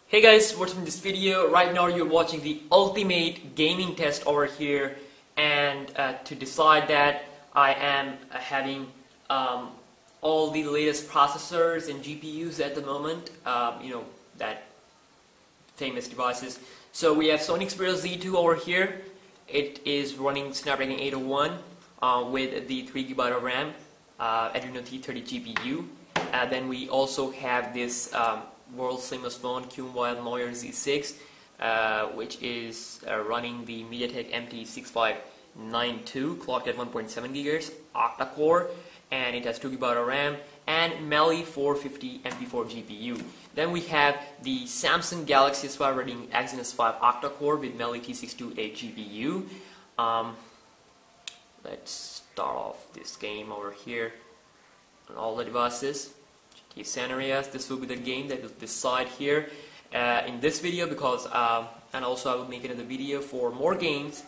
Hey guys, what's up in this video? Right now you're watching the ultimate gaming test over here, and to decide that I am having all the latest processors and GPUs at the moment, that famous devices. So we have Sony Xperia Z2 over here. It is running Snapdragon 801 with the 3GB of RAM, Adreno T30 GPU. Then we also have this world's famous phone, Noir Z6, which is running the MediaTek MT6592, clocked at 1.7 GHz, octa-core, and it has 2GB of RAM, and MaliT628 GPU. Then we have the Samsung Galaxy S5 running Exynos 5 octa-core with MaliT628 GPU. Let's start off this game over here on all the devices. San Andreas. This will be the game that will decide here in this video, because and also I will make another video for more games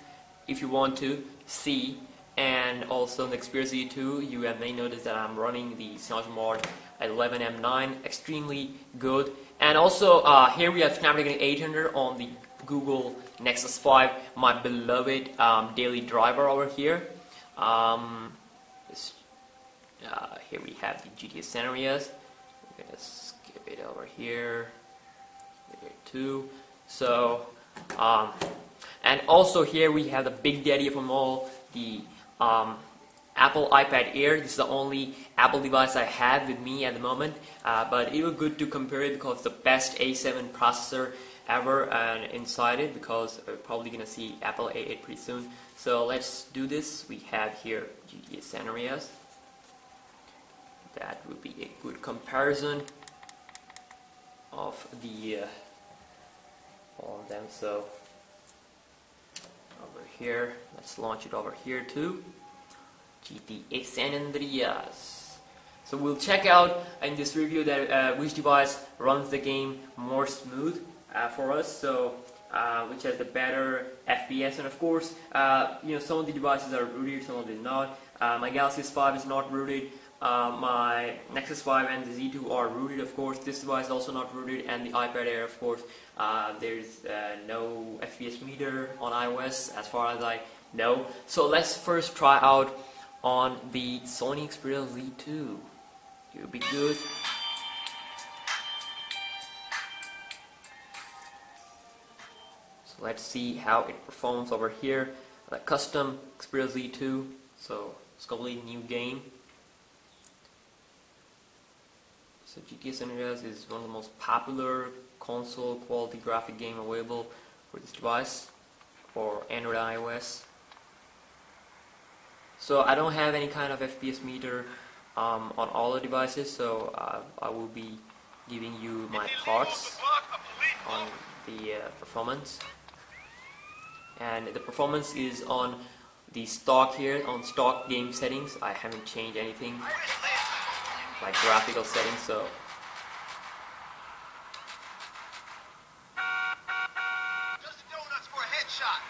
if you want to see. And also in the Xperia Z2, you may notice that I'm running the Synology Mod 11M9, extremely good. And also here we have Snapdragon 800 on the Google Nexus 5, my beloved daily driver over here. Here we have the GTA San Andreas. I'm gonna skip it over here too. So, and also here we have the big daddy of them all, the Apple iPad Air. This is the only Apple device I have with me at the moment, but it was good to compare it because it's the best A7 processor ever inside it, because we're probably gonna see Apple A8 pretty soon. So let's do this. We have here GTA San Andreas. That would be a good comparison of the all of them. So over here, let's launch it over here too. GTA San Andreas. So we'll check out in this review that which device runs the game more smooth for us. So which has the better FPS, and of course, some of the devices are rooted, some of them not. My Galaxy S5 is not rooted. My Nexus 5 and the Z2 are rooted, of course. This device is also not rooted, and the iPad Air, of course. There's no FPS meter on iOS as far as I know. So let's first try out on the Sony Xperia Z2. It'll be good. So let's see how it performs over here. The custom Xperia Z2. So it's a completely new game. So GTA San Andreas is one of the most popular console quality graphic game available for this device, for Android and iOS. So I don't have any kind of FPS meter on all the devices, so I will be giving you my thoughts on the performance. And the performance is on the stock here, on stock game settings. I haven't changed anything like graphical settings, so just donuts for a headshot.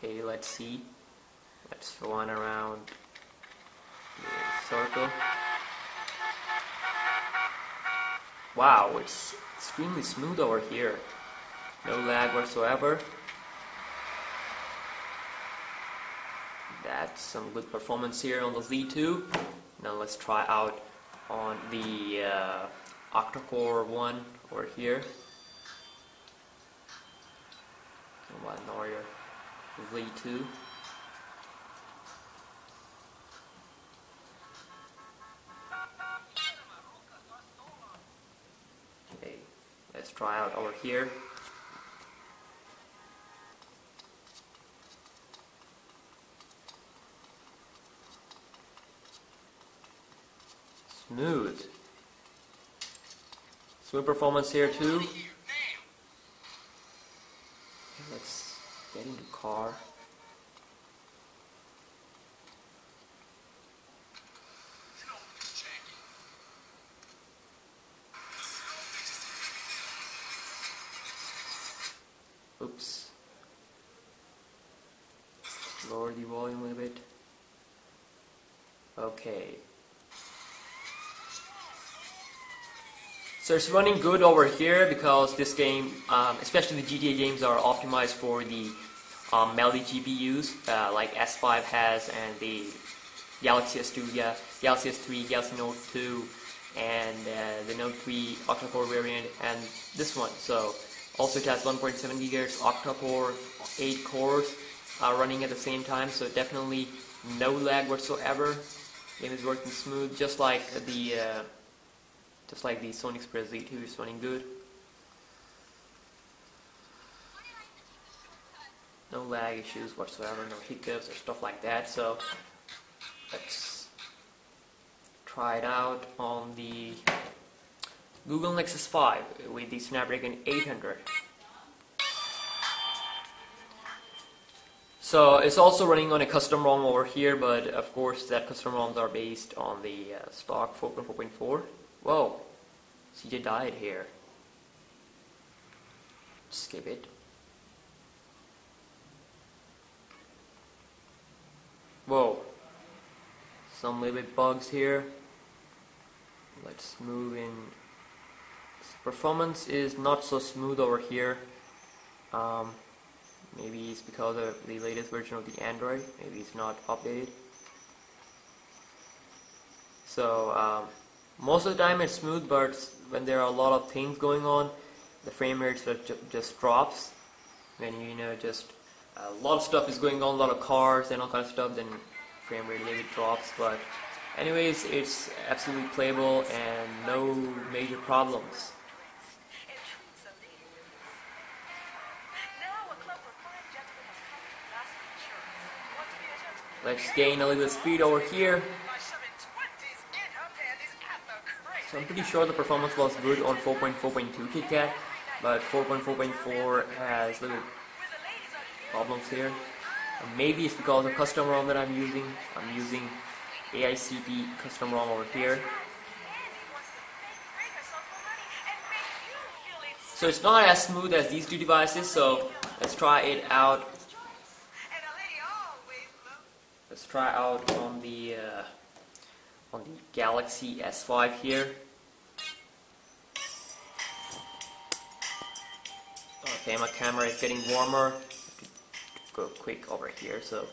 okay, let's see. Let's run around the circle. Wow, it's extremely smooth over here. No lag whatsoever. That's some good performance here on the Z2. Now let's try out on the octa-core one over here. About Noir Z2. Let's try out over here. Smooth. Smooth performance here too. Okay, let's get into car. Oops. lower the volume a little bit. Okay. So it's running good over here because this game, especially the GTA games, are optimized for the MaliT GPUs like S5 has, and the Galaxy S2, Galaxy S3, Galaxy Note 2, and the Note 3 octa-core variant, and this one. So also it has 1.7 GHz octa-core, 8 cores running at the same time. So definitely no lag whatsoever. Game is working smooth, just like the Sony Xperia Z2 is running good. No lag issues whatsoever, no hiccups or stuff like that. So let's try it out on the Google Nexus 5 with the Snapdragon 800. So it's also running on a custom ROM over here, but of course that custom ROMs are based on the stock 4.4.4. Whoa, CJ died here. Skip it. Whoa, some little bit bugs here. Let's move in. Performance is not so smooth over here. Maybe it's because of the latest version of the Android. Maybe it's not updated. So most of the time it's smooth, but when there are a lot of things going on, the frame rate just drops. When just a lot of stuff is going on, a lot of cars and all kinds of stuff, then frame rate maybe drops. But anyways, it's absolutely playable and no major problems. Let's gain a little bit of speed over here. So I'm pretty sure the performance was good on 4.4.2 KitKat, but 4.4.4 has little problems here. Maybe it's because of custom ROM that I'm using. I'm using AICP custom ROM over here. So it's not as smooth as these two devices, so let's try it out. Let's try out on the Galaxy S5 here. Okay, my camera is getting warmer. Go quick over here, so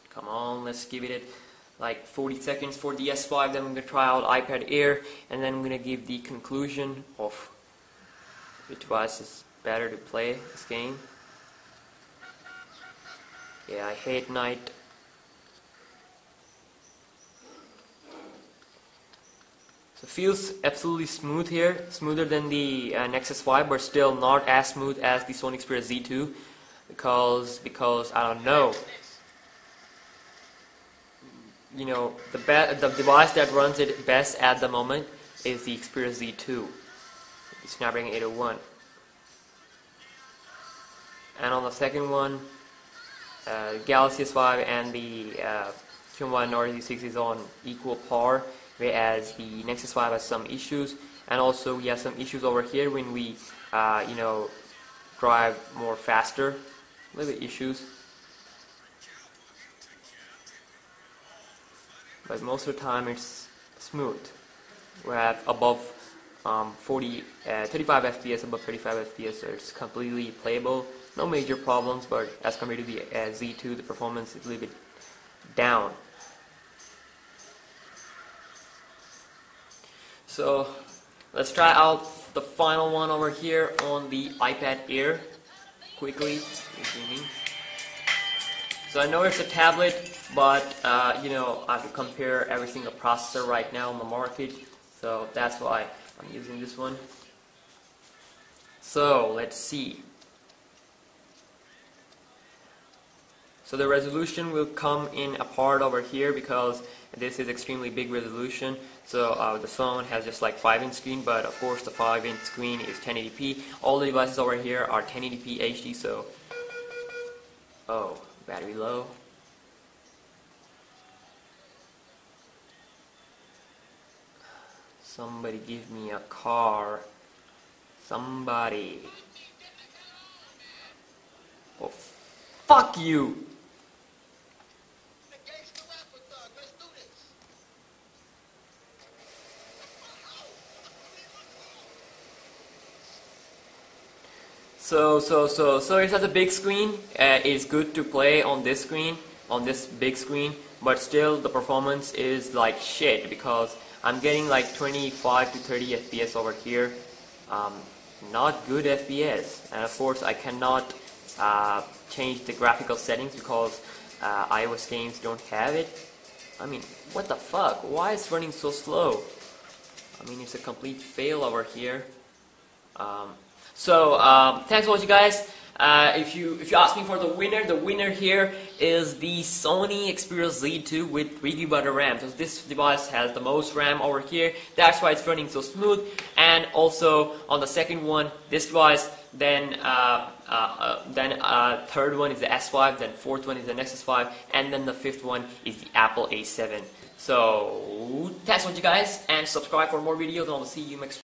come on, let's give it like 40 seconds for the S5, then I'm going to try out iPad Air, and then I'm going to give the conclusion of which device is better to play this game. Yeah, I hate night. So it feels absolutely smooth here, smoother than the Nexus 5, but still not as smooth as the Sony Xperia Z2, because I don't know. The device that runs it best at the moment is the Xperia Z2, the Snapdragon 801. And on the second one, Galaxy S5 and the Noir Z6 is on equal par, whereas the Nexus 5 has some issues, and also we have some issues over here when we, drive more faster. A little bit issues. But most of the time it's smooth. We have above 35 FPS, above 35 FPS, so it's completely playable. No major problems, but as compared to the Z2, the performance is a little bit down. So let's try out the final one over here on the iPad Air quickly. So I know it's a tablet, but I have to compare every single processor right now on the market, so that's why I'm using this one. So let's see. So the resolution will come in a part over here because this is extremely big resolution. So the phone has just like 5-inch screen, but of course the 5-inch screen is 1080p. All the devices over here are 1080p HD. So, oh, battery low. Somebody give me a car. Somebody. Oh, fuck you! So it has a big screen. It's good to play on this screen, on this big screen, but still the performance is like shit because I'm getting like 25 to 30 FPS over here. Not good FPS, and of course I cannot change the graphical settings because iOS games don't have it. I mean, what the fuck? Why is it running so slow? I mean, it's a complete fail over here. Thanks for watching, guys. If you ask me for the winner here is the Sony Xperia Z2 with 3 GB of RAM. So this device has the most RAM over here. That's why it's running so smooth. And also on the second one, this device. Then third one is the S5. Then fourth one is the Nexus 5. And then the fifth one is the Apple A7. So thanks for watching, guys, and subscribe for more videos. And I'll see you next.